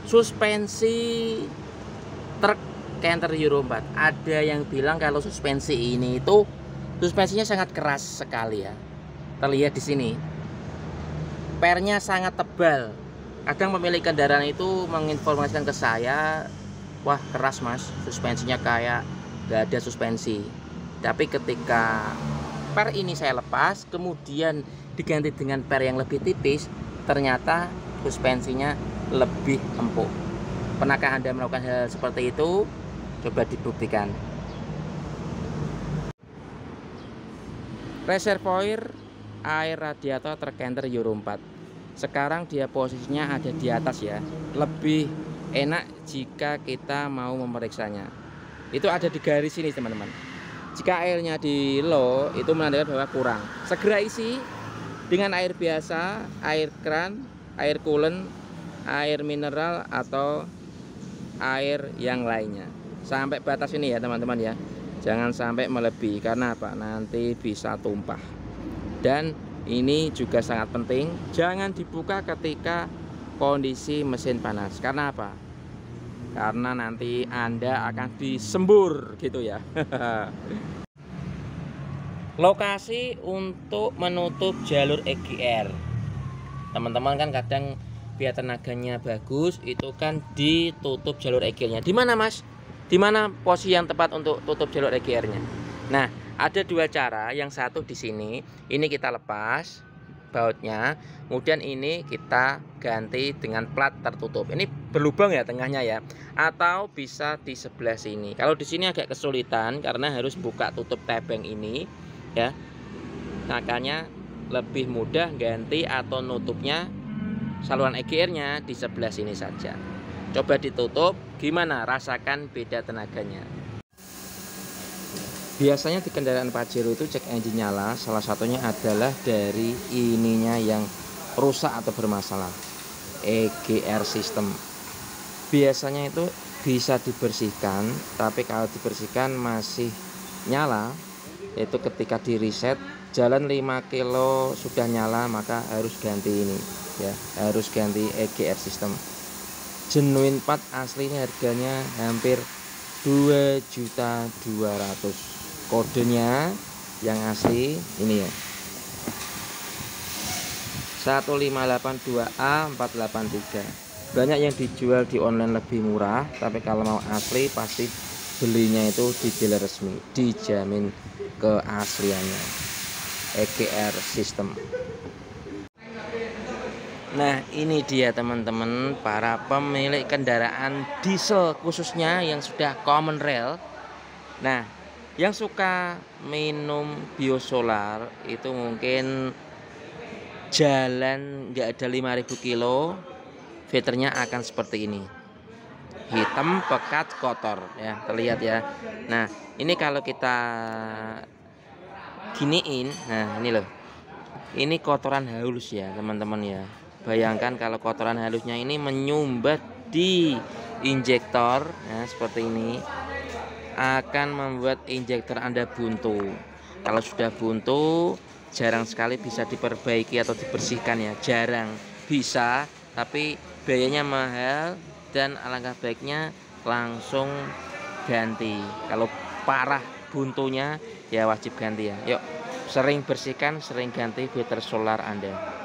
suspensi truk Canter Euro 4. Ada yang bilang kalau suspensi ini itu suspensinya sangat keras sekali ya. Terlihat di sini. Pernya sangat tebal. Kadang pemilik kendaraan itu menginformasikan ke saya, wah keras mas, suspensinya kayak gak ada suspensi. Tapi ketika per ini saya lepas, kemudian diganti dengan per yang lebih tipis, ternyata suspensinya lebih empuk. Pernahkah Anda melakukan hal seperti itu? Coba dibuktikan. Reservoir air radiator truk Canter Euro 4. Sekarang dia posisinya ada di atas ya. Lebih enak jika kita mau memeriksanya. Itu ada di garis ini teman-teman. Jika airnya di low, itu menandakan bahwa kurang. Segera isi dengan air biasa, air keran, air coolant, air mineral, atau air yang lainnya. Sampai batas ini ya teman-teman ya. Jangan sampai melebihi, karena apa? Nanti bisa tumpah. Dan ini juga sangat penting, jangan dibuka ketika kondisi mesin panas. Karena apa? Karena nanti Anda akan disembur gitu ya. Lokasi untuk menutup jalur EGR. Teman-teman kan kadang biar tenaganya bagus, itu kan ditutup jalur EGR-nya. Di mana Mas? Di mana posisi yang tepat untuk tutup jalur EGR-nya? Nah, ada dua cara. Yang satu di sini, ini kita lepas bautnya, kemudian ini kita ganti dengan plat tertutup. Ini berlubang ya tengahnya ya. Atau bisa di sebelah sini. Kalau di sini agak kesulitan karena harus buka tutup tebeng ini ya. Makanya lebih mudah ganti atau nutupnya saluran EGR-nya di sebelah sini saja. Coba ditutup, gimana? Rasakan beda tenaganya. Biasanya di kendaraan Pajero itu cek engine nyala, salah satunya adalah dari ininya yang rusak atau bermasalah, EGR system. Biasanya itu bisa dibersihkan, tapi kalau dibersihkan masih nyala, itu ketika di reset jalan 5 kilo sudah nyala, maka harus ganti ini ya, harus ganti EGR system. Genuine part aslinya harganya hampir 2.200.000. Kodenya yang asli ini ya, 158.2A483. Banyak yang dijual di online lebih murah, tapi kalau mau asli pasti belinya itu di dealer resmi, dijamin keasliannya. EGR system. Nah, ini dia teman-teman, para pemilik kendaraan diesel khususnya yang sudah common rail. Nah, yang suka minum biosolar itu mungkin jalan nggak ada 5.000 kilo, filternya akan seperti ini, hitam, pekat, kotor ya, terlihat ya. Nah, ini kalau kita giniin, nah ini loh, ini kotoran halus ya teman-teman ya. Bayangkan kalau kotoran halusnya ini menyumbat di injektor ya, seperti ini, akan membuat injektor Anda buntu. Kalau sudah buntu, jarang sekali bisa diperbaiki atau dibersihkan ya, jarang bisa, tapi biayanya mahal dan alangkah baiknya langsung ganti. Kalau parah buntunya ya wajib ganti ya. Yuk, sering bersihkan, sering ganti filter solar Anda.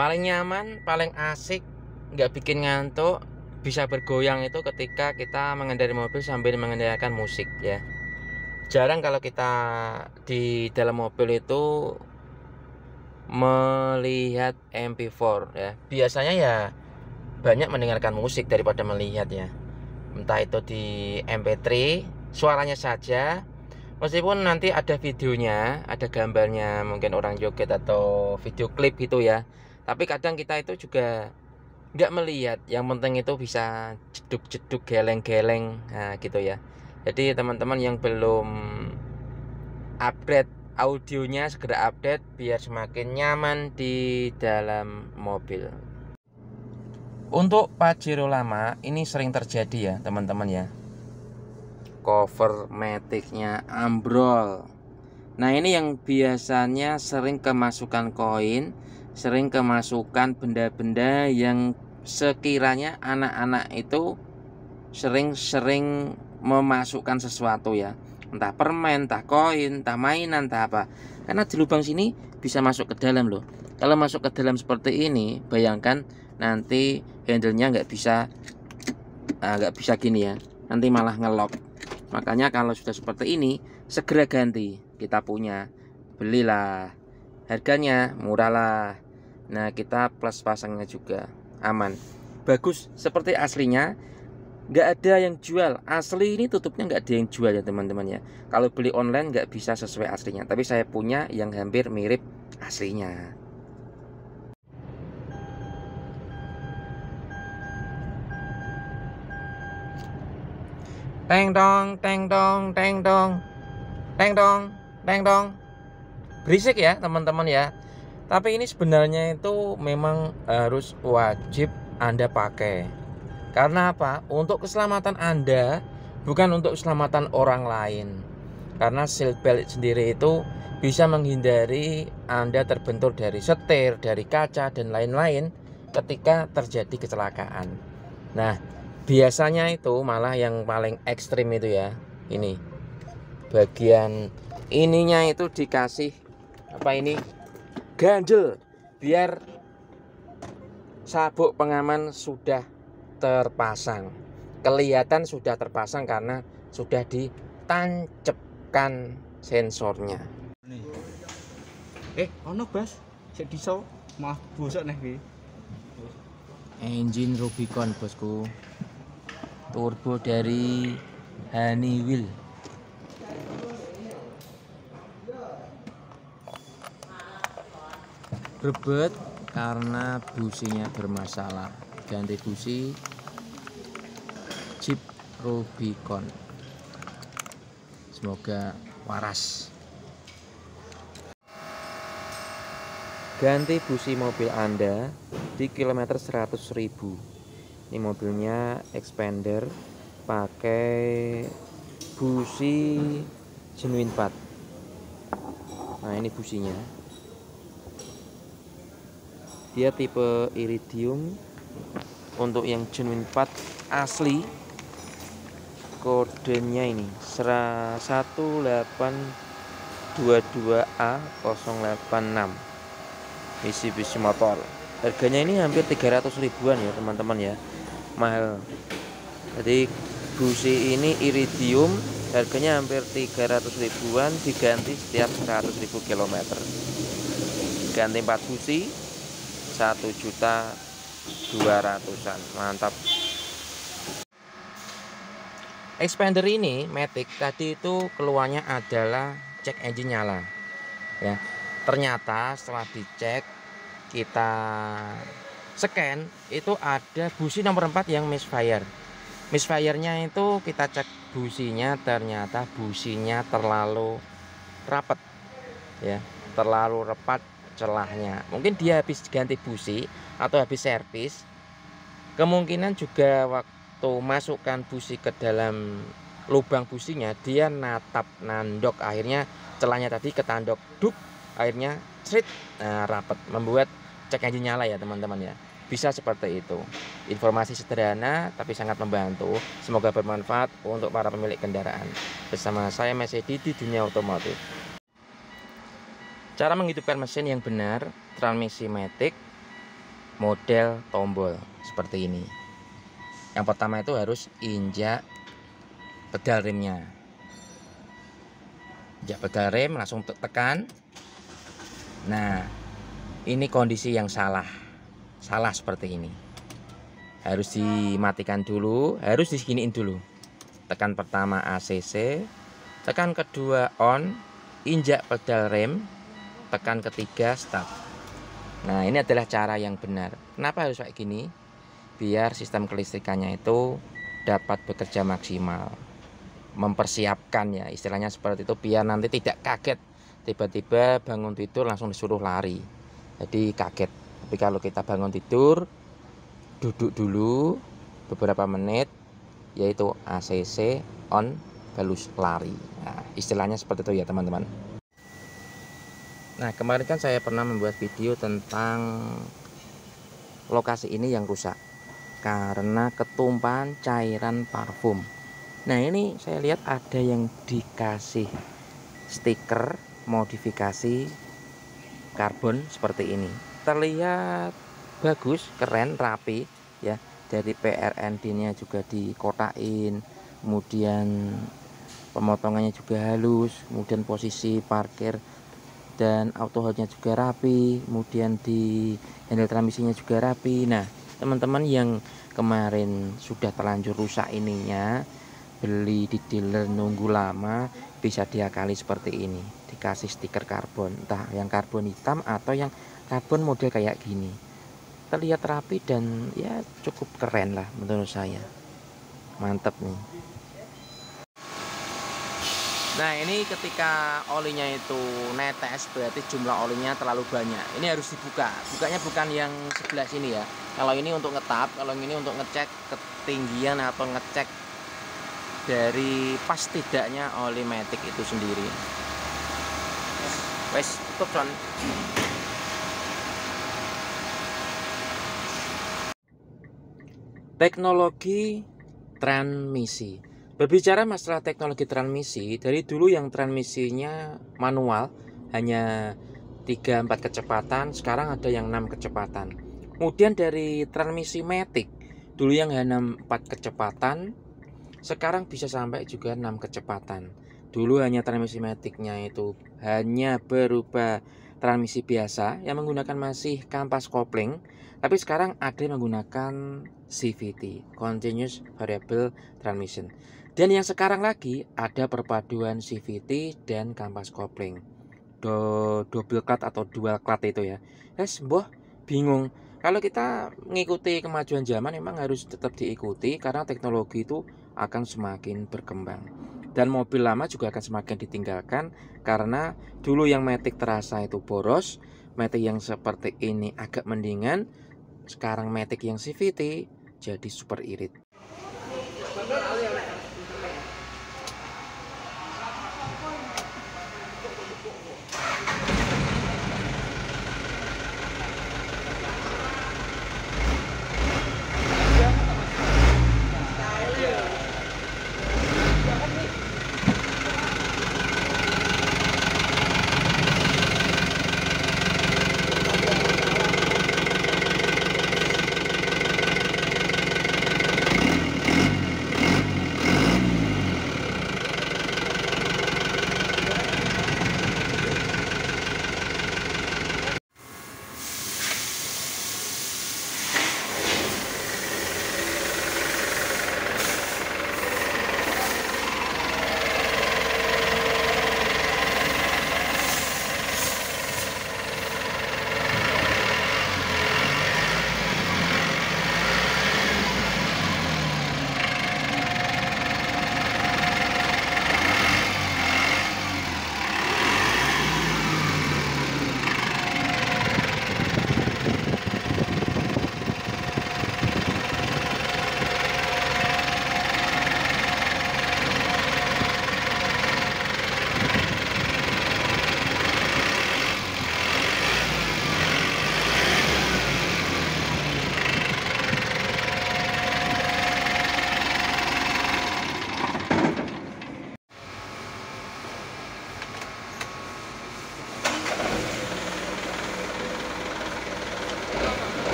Paling nyaman, paling asik, nggak bikin ngantuk, bisa bergoyang itu ketika kita mengendarai mobil sambil mendengarkan musik ya. Jarang kalau kita di dalam mobil itu melihat MP4 ya. Biasanya ya banyak mendengarkan musik daripada melihat ya. Entah itu di MP3 suaranya saja, meskipun nanti ada videonya, ada gambarnya, mungkin orang joget atau video klip gitu ya. Tapi kadang kita itu juga nggak melihat, yang penting itu bisa jeduk-jeduk, geleng-geleng, nah gitu ya. Jadi teman-teman yang belum upgrade audionya segera update biar semakin nyaman di dalam mobil. Untuk Pajero lama ini sering terjadi ya teman-teman ya, cover maticnya ambrol. Nah ini yang biasanya sering kemasukan koin, sering kemasukan benda-benda yang sekiranya anak-anak itu sering-sering memasukkan sesuatu ya, entah permen, entah koin, entah mainan, entah apa. Karena di lubang sini bisa masuk ke dalam loh. Kalau masuk ke dalam seperti ini, bayangkan nanti handle-nya nggak bisa gini ya, nanti malah ngelok. Makanya kalau sudah seperti ini segera ganti. Kita punya, belilah, harganya murah lah. Nah kita plus pasangnya juga aman, bagus seperti aslinya. Nggak ada yang jual asli, ini tutupnya nggak ada yang jual ya teman-teman ya. Kalau beli online nggak bisa sesuai aslinya, tapi saya punya yang hampir mirip aslinya. Teng dong, teng dong, teng dong, teng dong, teng dong. Berisik ya teman-teman ya. Tapi ini sebenarnya itu memang harus wajib Anda pakai. Karena apa? Untuk keselamatan Anda, bukan untuk keselamatan orang lain. Karena seat belt sendiri itu bisa menghindari Anda terbentur dari setir, dari kaca, dan lain-lain ketika terjadi kecelakaan. Nah, biasanya itu malah yang paling ekstrim itu ya, ini bagian ininya itu dikasih apa ini, ganjel, biar sabuk pengaman sudah terpasang, kelihatan sudah terpasang karena sudah ditancapkan sensornya. Ono Bas, sik diso mah bosok neh iki. Engine Rubicon bosku, turbo dari Honeywell. Berbet karena businya bermasalah, ganti busi Jeep Rubicon, semoga waras. Ganti busi mobil Anda di kilometer 100.000. Ini mobilnya Expander, pakai busi Genuine Part. Nah ini businya, dia tipe iridium. Untuk yang Genuine Part asli, kodenya ini 1822A086 Mitsubishi motor. Harganya ini hampir 300 ribuan ya teman-teman ya, mahal. Jadi busi ini iridium, harganya hampir 300 ribuan, diganti setiap 100.000 km. Ganti 4 busi 1.200.000-an, mantap. Expander ini Matic tadi itu keluarnya adalah cek engine nyala ya. Ternyata setelah dicek, kita scan, itu ada busi nomor 4 yang misfire. Misfire-nya itu kita cek businya, ternyata businya terlalu rapat ya, terlalu rapat celahnya. Mungkin dia habis ganti busi atau habis servis. Kemungkinan juga waktu masukkan busi ke dalam lubang businya, dia nandok, akhirnya celahnya tadi ketandok, duk, akhirnya srit, rapat, membuat cek engine nyala ya teman-teman ya. Bisa seperti itu. Informasi sederhana tapi sangat membantu. Semoga bermanfaat untuk para pemilik kendaraan. Bersama saya Mas Edi di dunia otomotif. Cara menghidupkan mesin yang benar, transmisi Matic model tombol seperti ini. Yang pertama itu harus injak pedal remnya. injak pedal rem langsung tekan. Nah, ini kondisi yang salah seperti ini. Harus dimatikan dulu, harus diseginiin dulu. Tekan pertama ACC, tekan kedua on, injak pedal rem, tekan ketiga start. Nah, ini adalah cara yang benar. Kenapa harus kayak gini? Biar sistem kelistrikannya itu dapat bekerja maksimal. Mempersiapkan ya, istilahnya seperti itu, biar nanti tidak kaget tiba-tiba bangun tidur langsung disuruh lari. Jadi kaget. Tapi kalau kita bangun tidur, duduk dulu beberapa menit, yaitu ACC on baru lari. Nah, istilahnya seperti itu ya teman-teman. Nah, kemarin kan saya pernah membuat video tentang lokasi ini yang rusak karena ketumpahan cairan parfum. Nah, ini saya lihat ada yang dikasih stiker modifikasi karbon seperti ini. Terlihat bagus, keren, rapi ya. Dari PRND-nya juga dikotakin, kemudian pemotongannya juga halus, kemudian posisi parkir dan auto hold-nya juga rapi, kemudian di handle transmisinya juga rapi. Nah, teman-teman yang kemarin sudah terlanjur rusak ininya, beli di dealer nunggu lama, bisa diakali seperti ini, dikasih stiker karbon, entah yang karbon hitam atau yang karbon model kayak gini. Terlihat rapi dan ya cukup keren lah menurut saya. Mantap nih. Nah, ini ketika olinya itu netes, berarti jumlah olinya terlalu banyak. Ini harus dibuka. Bukanya bukan yang sebelah sini ya. Kalau ini untuk ngetap, kalau ini untuk ngecek ketinggian atau ngecek dari pas tidaknya oli matic itu sendiri. Wes, tutup son. Teknologi transmisi. Berbicara masalah teknologi transmisi, dari dulu yang transmisinya manual hanya 3-4 kecepatan, sekarang ada yang 6 kecepatan. Kemudian dari transmisi matic, dulu yang hanya 4 kecepatan, sekarang bisa sampai juga 6 kecepatan. Dulu hanya transmisi maticnya itu hanya berupa transmisi biasa yang menggunakan masih kampas kopling, tapi sekarang ada yang menggunakan CVT, Continuous Variable Transmission. Dan yang sekarang lagi ada perpaduan CVT dan kampas kopling, double clutch atau dual clutch itu ya. Boh bingung. Kalau kita mengikuti kemajuan zaman memang harus tetap diikuti karena teknologi itu akan semakin berkembang. Dan mobil lama juga akan semakin ditinggalkan karena dulu yang matic terasa itu boros, matic yang seperti ini agak mendingan, sekarang matic yang CVT jadi super irit.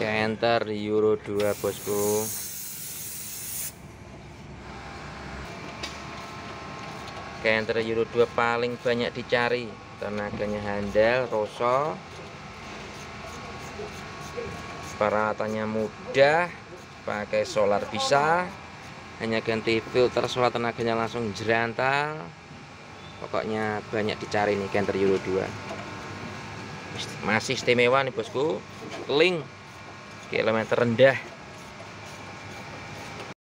Canter Euro 2 bosku. Canter Euro 2 paling banyak dicari, tenaganya handal, roso, peralatannya mudah, pakai solar bisa, hanya ganti filter solar tenaganya langsung jerantal. Pokoknya banyak dicari nih Canter Euro 2. Masih istimewa nih bosku, link kilometer rendah.